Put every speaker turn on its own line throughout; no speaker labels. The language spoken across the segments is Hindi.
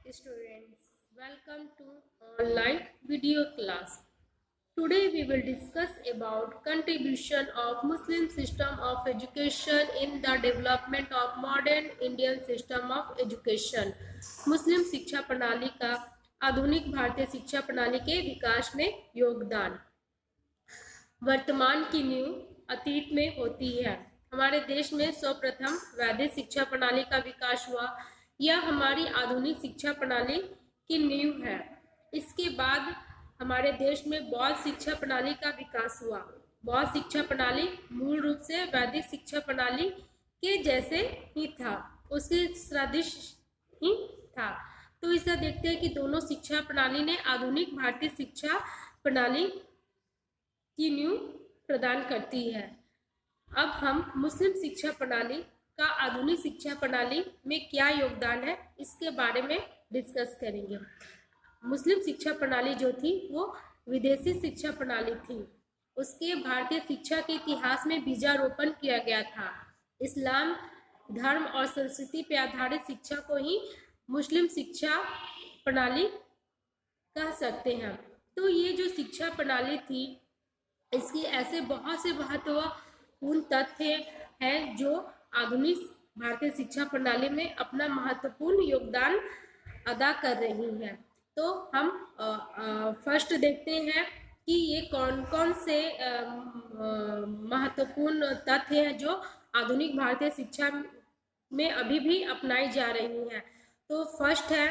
students, welcome to online video class. Today we will discuss about contribution of Muslim system of education in the development of modern Indian system of education. मुस्लिम शिक्षा प्रणाली का आधुनिक भारतीय शिक्षा प्रणाली के विकास में योगदान। वर्तमान की नींव अतीत में होती है। हमारे देश में सर्वप्रथम वैदिक शिक्षा प्रणाली का विकास हुआ। यह हमारी आधुनिक शिक्षा प्रणाली की नींव है। इसके बाद हमारे देश में बौद्ध शिक्षा प्रणाली का विकास हुआ। बौद्ध शिक्षा प्रणाली मूल रूप से वैदिक शिक्षा प्रणाली के जैसे ही था, उसके सदृश ही था। तो इसे देखते हैं कि दोनों शिक्षा प्रणाली ने आधुनिक भारतीय शिक्षा प्रणाली की नींव प्रदान करती है। अब हम मुस्लिम शिक्षा प्रणाली का आधुनिक शिक्षा प्रणाली में क्या योगदान है, इसके बारे में डिस्कस करेंगे। मुस्लिम शिक्षा प्रणाली जो थी वो विदेशी शिक्षा प्रणाली थी। उसके भारतीय शिक्षा के इतिहास में बीजारोपण किया गया था। इस्लाम धर्म और संस्कृति पर आधारित शिक्षा को ही मुस्लिम शिक्षा प्रणाली कह सकते हैं। तो ये जो शिक्षा प्रणाली थी, इसकी ऐसे बहुत से महत्वपूर्ण तथ्य हैं जो आधुनिक भारतीय शिक्षा प्रणाली में अपना महत्वपूर्ण योगदान अदा कर रही हैं। तो हम फर्स्ट देखते हैं कि ये कौन कौन से महत्वपूर्ण तथ्य हैं जो आधुनिक भारतीय शिक्षा में अभी भी अपनाई जा रही हैं। तो फर्स्ट है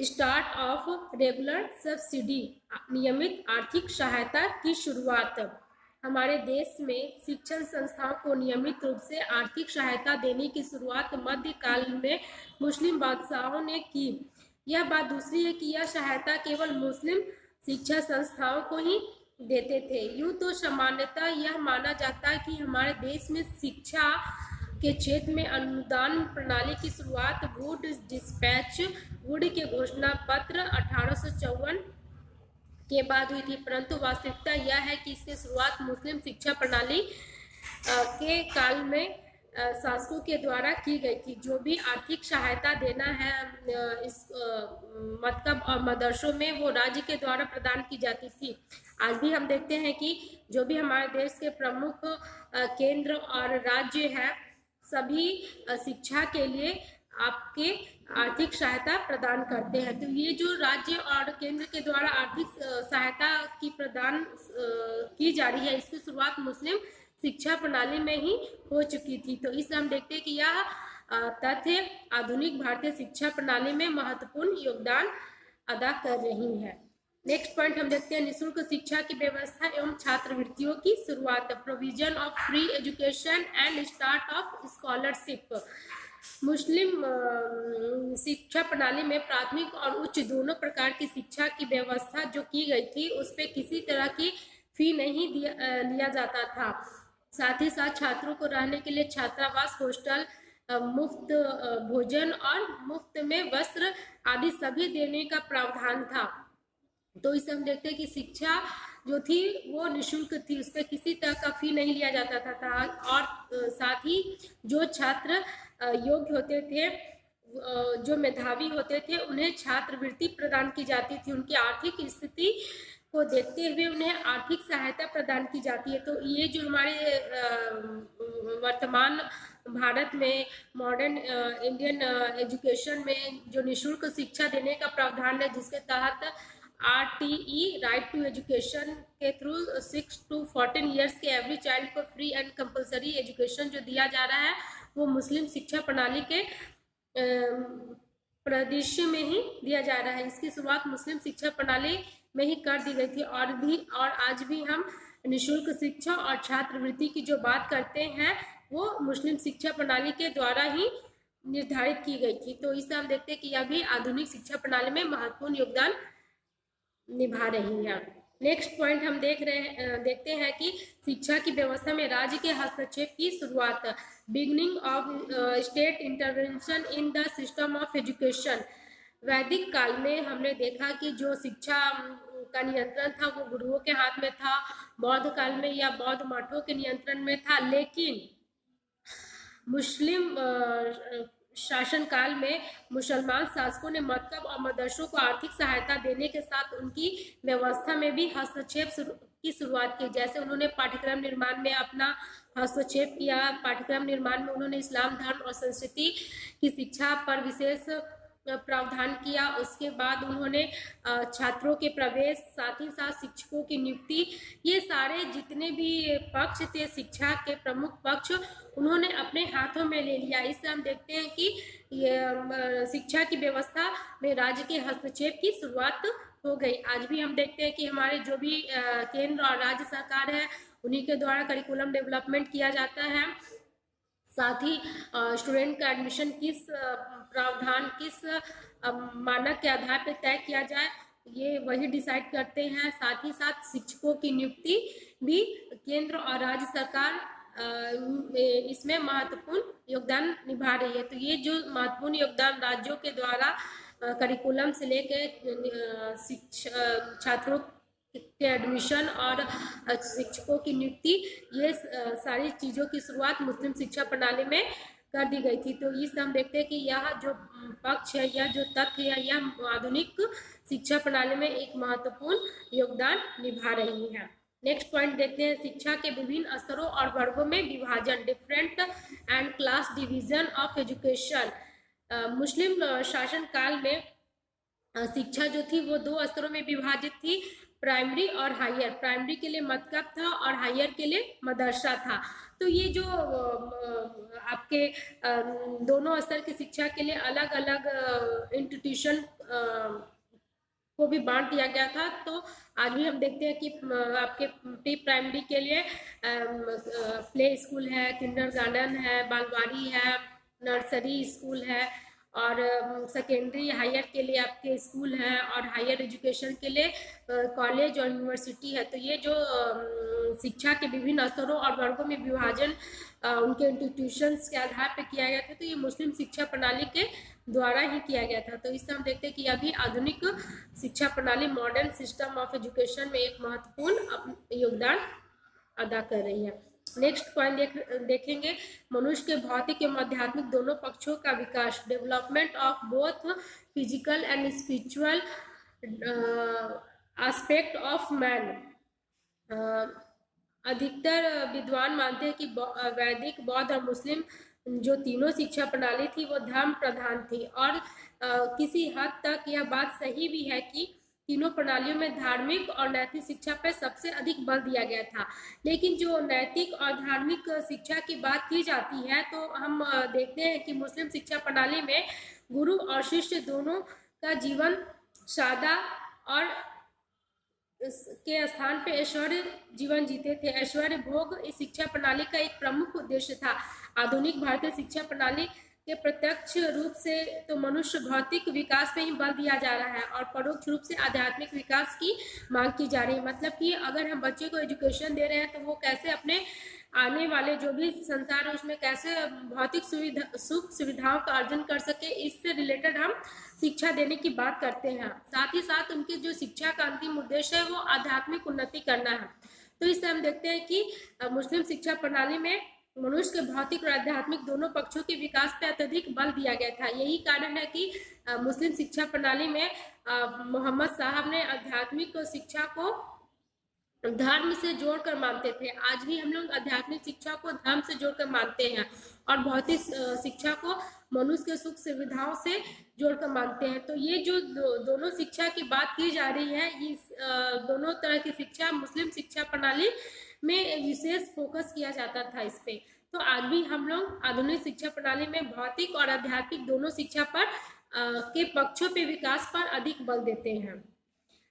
स्टार्ट ऑफ रेगुलर सब्सिडी, नियमित आर्थिक सहायता की शुरुआत। हमारे देश में शिक्षण संस्थाओं को नियमित रूप से आर्थिक सहायता देने की शुरुआत मध्यकाल में मुस्लिम बादशाहों ने की। यह बात दूसरी है कि यह सहायता केवल मुस्लिम शिक्षा संस्थाओं को ही देते थे। यूँ तो सामान्यतः यह माना जाता है कि हमारे देश में शिक्षा के क्षेत्र में अनुदान प्रणाली की शुरुआत वुड डिस्पैच वुड के घोषणा पत्र 1854 के बाद हुई थी, परंतु वास्तविकता यह है कि इसकी शुरुआत मुस्लिम शिक्षा प्रणाली के काल में शासकों के द्वारा की गई थी। जो भी आर्थिक सहायता देना है इस मकतब और मदरसों में, वो राज्य के द्वारा प्रदान की जाती थी। आज भी हम देखते हैं कि जो भी हमारे देश के प्रमुख केंद्र और राज्य है, सभी शिक्षा के लिए आपके आर्थिक सहायता प्रदान करते हैं। तो ये जो राज्य और केंद्र के द्वारा आर्थिक सहायता की प्रदान की जा रही है, इसकी शुरुआत मुस्लिम शिक्षा प्रणाली में ही हो चुकी थी। तो इससे हम देखते हैं कि यह तथ्य आधुनिक भारतीय शिक्षा प्रणाली में महत्वपूर्ण योगदान अदा कर रही है। नेक्स्ट पॉइंट हम देखते हैं निःशुल्क शिक्षा की व्यवस्था एवं छात्रवृत्तियों की शुरुआत, provision of free education and start of scholarship. Muslim शिक्षा प्रणाली में प्राथमिक और उच्च दोनों प्रकार की शिक्षा की व्यवस्था जो की गई थी, उस पर किसी तरह की फी नहीं लिया जाता था। साथ ही साथ छात्रों को रहने के लिए छात्रावास, हॉस्टल, मुफ्त भोजन और मुफ्त में वस्त्र आदि सभी देने का प्रावधान था। तो इससे हम देखते हैं कि शिक्षा जो थी वो निःशुल्क थी, उस पर किसी तरह का फी नहीं लिया जाता था। और साथ ही जो छात्र योग्य होते थे, जो मेधावी होते थे, उन्हें छात्रवृत्ति प्रदान की जाती थी। उनकी आर्थिक स्थिति को देखते हुए उन्हें आर्थिक सहायता प्रदान की जाती है। तो ये जो हमारे वर्तमान भारत में मॉडर्न इंडियन एजुकेशन में जो निःशुल्क शिक्षा देने का प्रावधान है, जिसके तहत RTE राइट टू एजुकेशन के थ्रू 6 to 14 ईयर्स के एवरी चाइल्ड को फ्री एंड कंपलसरी एजुकेशन जो दिया जा रहा है, वो मुस्लिम शिक्षा प्रणाली के परिदृश्य में ही दिया जा रहा है। इसकी शुरुआत मुस्लिम शिक्षा प्रणाली में ही कर दी गई थी। और आज भी हम निःशुल्क शिक्षा और छात्रवृत्ति की जो बात करते हैं, वो मुस्लिम शिक्षा प्रणाली के द्वारा ही निर्धारित की गई थी। तो इससे हम देखते हैं कि यह भी आधुनिक शिक्षा प्रणाली में महत्वपूर्ण योगदान निभा रही है। नेक्स्ट पॉइंट हम देखते हैं कि शिक्षा की व्यवस्था में राज्य के हस्तक्षेप की शुरुआत, beginning of state intervention in the system of education. वैदिक काल में हमने देखा कि जो शिक्षा का नियंत्रण था वो गुरुओं के हाथ में था। बौद्ध काल में या बौद्ध मठों के नियंत्रण में था। लेकिन मुस्लिम शासनकाल में मुसलमान शासकों ने मकतब और मदरसों को आर्थिक सहायता देने के साथ उनकी व्यवस्था में भी हस्तक्षेप की शुरुआत की। जैसे उन्होंने पाठ्यक्रम निर्माण में अपना हस्तक्षेप किया, पाठ्यक्रम निर्माण में उन्होंने इस्लाम धर्म और संस्कृति की शिक्षा पर विशेष प्रावधान किया। उसके बाद उन्होंने छात्रों के प्रवेश, साथ ही साथ शिक्षकों की नियुक्ति, ये सारे जितने भी पक्ष थे शिक्षा के प्रमुख पक्ष उन्होंने अपने हाथों में ले लिया। इससे हम देखते हैं कि ये शिक्षा की व्यवस्था में राज्य के हस्तक्षेप की शुरुआत हो गई। आज भी हम देखते हैं कि हमारे जो भी केंद्र और राज्य सरकार है उन्हीं के द्वारा करिकुलम डेवलपमेंट किया जाता है। साथ ही स्टूडेंट का एडमिशन किस प्रावधान, किस मानक के आधार पर तय किया जाए, ये वही डिसाइड करते हैं। साथ ही साथ शिक्षकों की नियुक्ति भी केंद्र और राज्य सरकार इसमें महत्वपूर्ण योगदान निभा रही है। तो ये जो महत्वपूर्ण योगदान राज्यों के द्वारा करिकुलम से लेकर छात्रों के एडमिशन और शिक्षकों की नियुक्ति, ये सारी चीज़ों की शुरुआत मुस्लिम शिक्षा प्रणाली में कर दी गई थी। तो इससे हम देखते हैं कि यह जो पक्ष है, यह जो तथ्य है, यह आधुनिक शिक्षा प्रणाली में एक महत्वपूर्ण योगदान निभा रही है। नेक्स्ट पॉइंट देखते हैं, शिक्षा के विभिन्न स्तरों और वर्गों में विभाजन, different and class division of education. Muslim शासन काल में शिक्षा जो थी वो 2 स्तरों में विभाजित थी, प्राइमरी और हायर। प्राइमरी के लिए मकतब था और हायर के लिए मदरसा था। तो ये जो आपके दोनों स्तर की शिक्षा के लिए अलग अलग इंस्टीट्यूशन को भी बांट दिया गया था। तो आज भी हम देखते हैं कि आपके प्री प्राइमरी के लिए प्ले स्कूल है, किंडरगार्टन है, बालवाड़ी है, नर्सरी स्कूल है, और सेकेंडरी हायर के लिए आपके स्कूल हैं, और हायर एजुकेशन के लिए कॉलेज और यूनिवर्सिटी है। तो ये जो शिक्षा के विभिन्न स्तरों और वर्गों में विभाजन उनके इंस्टीट्यूशंस के आधार पर किया गया था, तो ये मुस्लिम शिक्षा प्रणाली के द्वारा ही किया गया था। तो इससे हम देखते हैं कि अभी आधुनिक शिक्षा प्रणाली मॉडर्न सिस्टम ऑफ एजुकेशन में एक महत्वपूर्ण योगदान अदा कर रही है। नेक्स्ट पॉइंट देखेंगे, मनुष्य के भौतिक एवं आध्यात्मिक दोनों पक्षों का विकास, development of both physical and spiritual aspect of man. अधिकतर विद्वान मानते हैं कि वैदिक, बौद्ध और मुस्लिम जो तीनों शिक्षा प्रणाली थी वो धर्म प्रधान थी, और किसी हद तक यह बात सही भी है कि तीनों प्रणालियों में धार्मिक और नैतिक शिक्षा पर सबसे अधिक बल दिया गया था। लेकिन जो नैतिक और धार्मिक शिक्षा की बात की जाती है तो हम देखते हैं कि मुस्लिम शिक्षा प्रणाली में गुरु और शिष्य दोनों का जीवन सादा और के स्थान पे ऐश्वर्य जीवन जीते थे। ऐश्वर्य भोग इस शिक्षा प्रणाली का एक प्रमुख उद्देश्य था। आधुनिक भारतीय शिक्षा प्रणाली के प्रत्यक्ष रूप से तो मनुष्य भौतिक विकास में ही बल दिया जा रहा है, और परोक्ष रूप से आध्यात्मिक विकास की मांग की जा रही है। मतलब कि अगर हम बच्चे को एजुकेशन दे रहे हैं तो वो कैसे अपने आने वाले जो भी संसार है उसमें कैसे भौतिक सुख सुविधाओं का अर्जन कर सके, इससे रिलेटेड हम शिक्षा देने की बात करते हैं। साथ ही साथ उनके जो शिक्षा का अंतिम उद्देश्य है वो आध्यात्मिक उन्नति करना है। तो इससे हम देखते हैं कि मुस्लिम शिक्षा प्रणाली में मनुष्य के भौतिक और आध्यात्मिक दोनों पक्षों के विकास पर अत्यधिक बल दिया गया था। यही कारण है कि मुस्लिम शिक्षा प्रणाली में मोहम्मद साहब ने आध्यात्मिक शिक्षा को धर्म से जोड़कर मानते थे। आज भी हम लोग आध्यात्मिक शिक्षा को धर्म से जोड़कर मानते हैं, और भौतिक शिक्षा को मनुष्य के सुख सुविधाओं से जोड़कर मानते हैं। तो ये जो दोनों शिक्षा की बात की जा रही है, इस दोनों तरह की शिक्षा मुस्लिम शिक्षा प्रणाली में विशेष फोकस किया जाता था इस पे। तो आज भी हम लोग आधुनिक शिक्षा प्रणाली में भौतिक और आध्यात्मिक दोनों शिक्षा पर के पक्षों पे विकास पर अधिक बल देते हैं।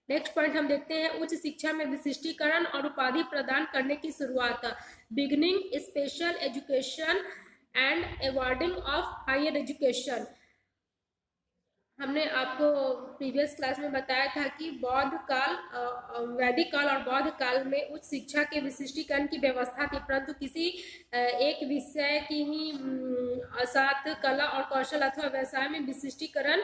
नेक्स्ट पॉइंट हम देखते हैं, उच्च शिक्षा में विशिष्टीकरण और उपाधि प्रदान करने की शुरुआत, beginning special education and awarding of higher education. हमने आपको प्रीवियस क्लास में बताया था कि बौद्ध काल, वैदिक काल और बौद्ध काल में उच्च शिक्षा के विशिष्टीकरण की व्यवस्था थी, परंतु किसी एक विषय की ही साथ कला और कौशल अथवा व्यवसाय में विशिष्टीकरण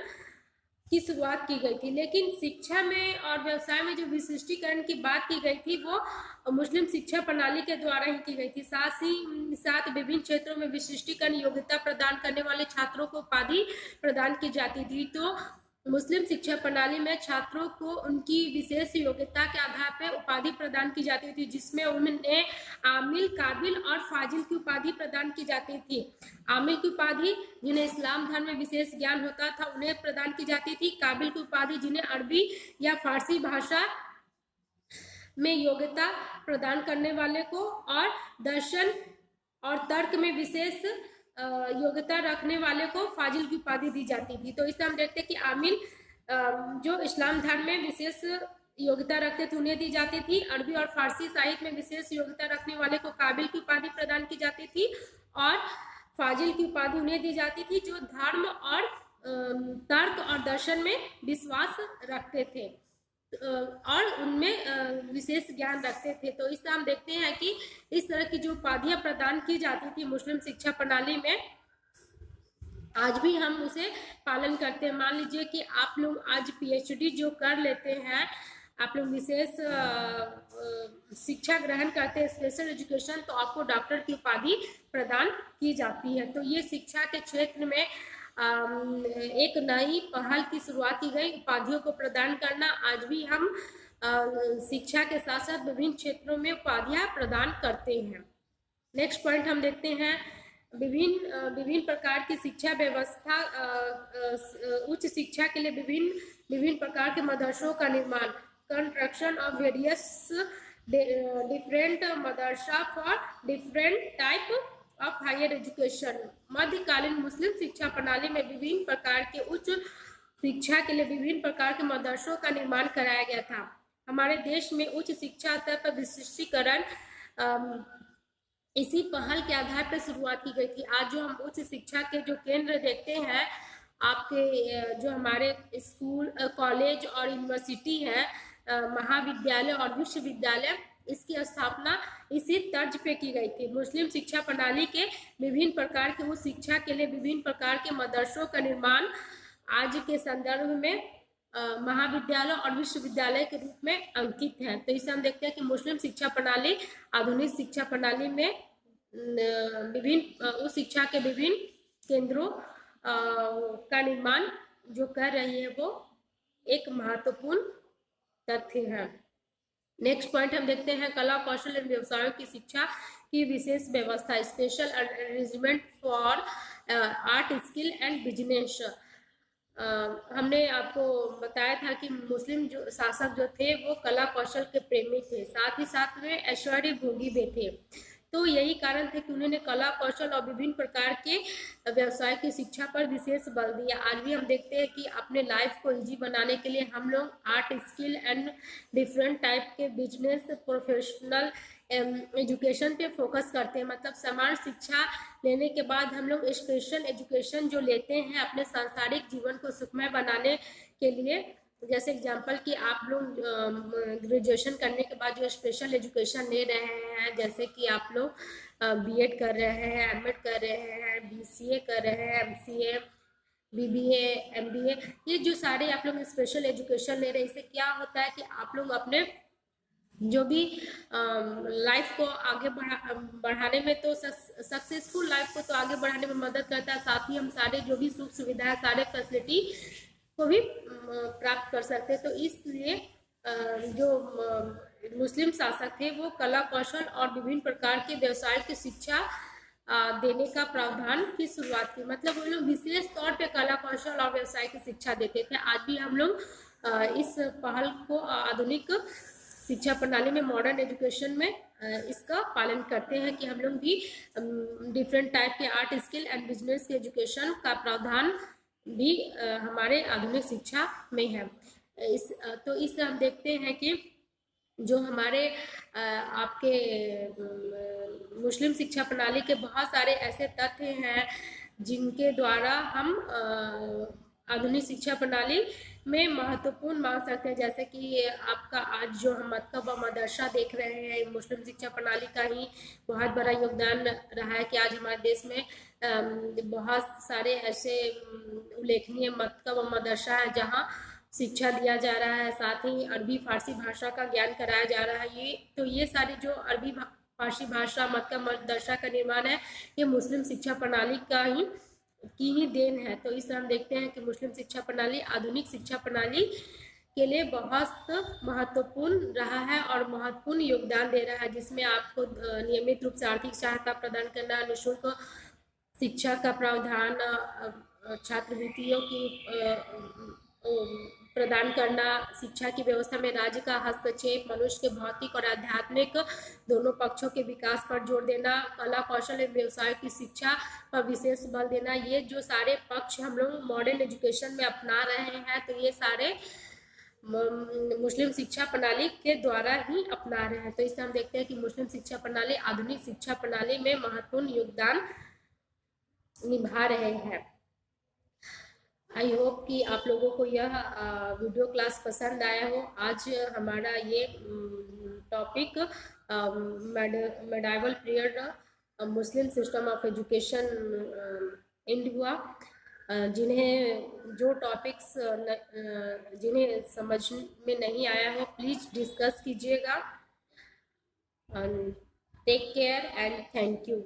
की शुरुआत की गई थी। लेकिन शिक्षा में और व्यवसाय में जो विशिष्टीकरण की बात की गई थी वो मुस्लिम शिक्षा प्रणाली के द्वारा ही की गई थी। साथ ही साथ विभिन्न क्षेत्रों में विशिष्टीकरण योग्यता प्रदान करने वाले छात्रों को उपाधि प्रदान की जाती थी। तो मुस्लिम शिक्षा प्रणाली में छात्रों को उनकी विशेष योग्यता के आधार पर उपाधि प्रदान की जाती थी, जिसमें उन्हें आमिल, काबिल और फाजिल की उपाधि प्रदान की जाती थी। आमिल की उपाधि जिन्हें इस्लाम धर्म में विशेष ज्ञान होता था उन्हें प्रदान की जाती थी। काबिल की उपाधि जिन्हें अरबी या फारसी भाषा में योग्यता प्रदान करने वाले को, और दर्शन और तर्क में विशेष योग्यता रखने वाले को फाजिल की उपाधि दी जाती थी। तो इससे हम देखते हैं कि आमिल जो इस्लाम धर्म में विशेष योग्यता रखते थे उन्हें दी जाती थी। अरबी और फारसी साहित्य में विशेष योग्यता रखने वाले को काबिल की उपाधि प्रदान की जाती थी, और फाजिल की उपाधि उन्हें दी जाती थी जो धर्म और तर्क और दर्शन में विश्वास रखते थे और उनमें विशेष ज्ञान रखते थे। तो इससे हम देखते हैं कि इस तरह की जो उपाधियां प्रदान की जाती थी मुस्लिम शिक्षा प्रणाली में, आज भी हम उसे पालन करते हैं। मान लीजिए कि आप लोग आज पीएचडी जो कर लेते हैं, आप लोग विशेष शिक्षा ग्रहण करते हैं, स्पेशल एजुकेशन, तो आपको डॉक्टर की उपाधि प्रदान की जाती है। तो ये शिक्षा के क्षेत्र में एक नई पहल की शुरुआत की गई, उपाधियों को प्रदान करना। आज भी हम शिक्षा के साथ साथ विभिन्न क्षेत्रों में उपाधियां प्रदान करते हैं। नेक्स्ट पॉइंट हम देखते हैं, विभिन्न प्रकार की शिक्षा व्यवस्था, उच्च शिक्षा के लिए विभिन्न प्रकार के मदरसों का निर्माण, कंस्ट्रक्शन ऑफ वेरियस डिफरेंट मदरसा for different type of higher education. मध्यकालीन मुस्लिम शिक्षा प्रणाली में विभिन्न प्रकार के उच्च शिक्षा के लिए विभिन्न प्रकार के मदरसों का निर्माण कराया गया था। हमारे देश में उच्च शिक्षा स्तर पर विशिष्टीकरण इसी पहल के आधार पर शुरुआत की गई थी। आज जो हम उच्च शिक्षा के जो केंद्र देखते हैं, आपके जो हमारे स्कूल, कॉलेज और यूनिवर्सिटी है, महाविद्यालय और विश्वविद्यालय, इसकी स्थापना इसी तर्ज पे की गई थी। मुस्लिम शिक्षा प्रणाली के विभिन्न प्रकार के उच्च शिक्षा के लिए विभिन्न प्रकार के मदरसों का निर्माण आज के संदर्भ में महाविद्यालय और विश्वविद्यालय के रूप में अंकित है। तो इसे हम देखते हैं कि मुस्लिम शिक्षा प्रणाली आधुनिक शिक्षा प्रणाली में विभिन्न उच्च शिक्षा के विभिन्न केंद्रों का निर्माण जो कर रही है वो एक महत्वपूर्ण तथ्य है। नेक्स्ट पॉइंट हम देखते हैं, कला, कौशल एवं व्यवसायों की शिक्षा की विशेष व्यवस्था, special arrangement for art, skill and business. हमने आपको बताया था कि मुस्लिम जो शासक जो थे वो कला कौशल के प्रेमी थे, साथ ही साथ में ऐश्वर्य भोगी भी थे। तो यही कारण थे कि उन्होंने कला कौशल और विभिन्न प्रकार के व्यवसाय की शिक्षा पर विशेष बल दिया। आज भी हम देखते हैं कि अपने लाइफ को इजी बनाने के लिए हम लोग art, skill and different type के बिजनेस, प्रोफेशनल एजुकेशन पे फोकस करते हैं। मतलब समान शिक्षा लेने के बाद हम लोग स्पेशल एजुकेशन जो लेते हैं अपने सांसारिक जीवन को सुखमय बनाने के लिए। जैसे एग्जांपल कि आप लोग ग्रेजुएशन करने के बाद जो स्पेशल एजुकेशन ले रहे हैं, जैसे कि आप लोग बीएड कर रहे हैं, एमएड कर रहे हैं, बीसीए कर रहे हैं, एमसीए, बीबीए, एमबीए, ये जो सारे आप लोग स्पेशल एजुकेशन ले रहे हैं, इससे क्या होता है कि आप लोग अपने जो भी लाइफ को आगे बढ़ाने में, तो सक्सेसफुल लाइफ को तो आगे बढ़ाने में मदद करता है, साथ ही हम सारे जो भी सुख सुविधाएं, सारे फैसिलिटी को भी प्राप्त कर सकते हैं। तो इसलिए जो मुस्लिम शासक थे वो कला कौशल और विभिन्न प्रकार के व्यवसाय की शिक्षा देने का प्रावधान की शुरुआत की। मतलब वो लोग विशेष तौर पे कला कौशल और व्यवसाय की शिक्षा देते थे। आज भी हम लोग इस पहल को आधुनिक शिक्षा प्रणाली में, मॉडर्न एजुकेशन में इसका पालन करते हैं कि हम लोग भी डिफरेंट टाइप के आर्ट, स्किल एंड बिजनेस के एजुकेशन का प्रावधान भी हमारे आधुनिक शिक्षा में है। तो इससे हम देखते हैं कि जो हमारे आपके मुस्लिम शिक्षा प्रणाली के बहुत सारे ऐसे तथ्य हैं जिनके द्वारा हम आधुनिक शिक्षा प्रणाली में महत्वपूर्ण मान सकते हैं। जैसे कि आपका आज जो हम मकतब व मदरसा देख रहे हैं, मुस्लिम शिक्षा प्रणाली का ही बहुत बड़ा योगदान रहा है कि आज हमारे देश में बहुत सारे ऐसे उल्लेखनीय मकतब व मदरसा है जहाँ शिक्षा दिया जा रहा है, साथ ही अरबी फारसी भाषा का ज्ञान कराया जा रहा है। ये सारी जो अरबी फारसी भाषा मकतब मदरसा का निर्माण है, ये मुस्लिम शिक्षा प्रणाली की ही देन है। तो इस तरह हम देखते हैं कि मुस्लिम शिक्षा प्रणाली आधुनिक शिक्षा प्रणाली के लिए बहुत महत्वपूर्ण रहा है और महत्वपूर्ण योगदान दे रहा है, जिसमें आपको नियमित रूप से आर्थिक सहायता प्रदान करना, निःशुल्क शिक्षा का प्रावधान, छात्रवृत्तियों की प्रदान करना, शिक्षा की व्यवस्था में राज्य का हस्तक्षेप, मनुष्य के भौतिक और आध्यात्मिक दोनों पक्षों के विकास पर जोर देना, कला कौशल एवं व्यवसाय की शिक्षा पर विशेष बल देना, ये जो सारे पक्ष हम लोग मॉडर्न एजुकेशन में अपना रहे हैं, तो ये सारे मुस्लिम शिक्षा प्रणाली के द्वारा ही अपना रहे हैं। तो इससे हम देखते हैं कि मुस्लिम शिक्षा प्रणाली आधुनिक शिक्षा प्रणाली में महत्वपूर्ण योगदान निभा रहे हैं। आई होप कि आप लोगों को यह वीडियो क्लास पसंद आया हो। आज हमारा ये topic medieval period Muslim system of education and हुआ। जिन्हें जो टॉपिक्स जिन्हें समझ में नहीं आया हो, प्लीज़ डिस्कस कीजिएगा। Take care and thank you.